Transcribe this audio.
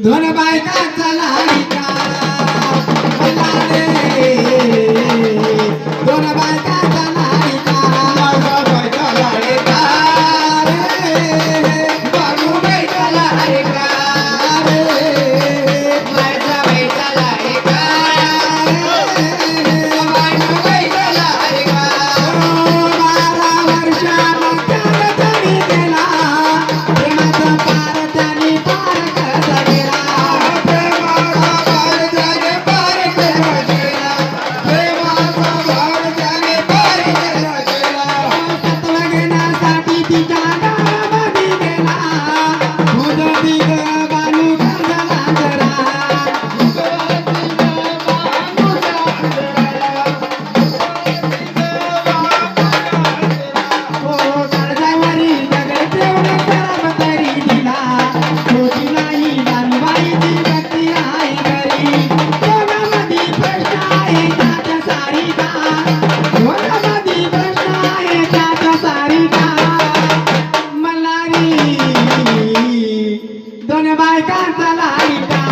दोन बायकांचा लाडका मला रे दोन बायकांचा लाडका बायका लाडका रे बाबू बायका लाडका रे माझा बायका लाडका रे बाबू बायका लाडका 12 वर्षानं त्याने गेला प्रेमाचा पार त्याने पार कसा गेला प्रेमाचा पार त्याने पार कसा गेला प्रेमाचा पार त्याने पार कसा गेला सत्व घेण्यासाठी तिच्या गावामध्ये गेला दूध दिग बालू खांदला जरा काळजावरी दगड ठेवून खराब तरी दिला होती नाही जानबाईची भक्ती आहे घरी दोघांमध्ये प्रश्न आहे त्याच्या सारीचा दोघांमध्ये प्रश्न आहे त्याच्या सारीचा मल्हारी दोन बायकांचा लाडका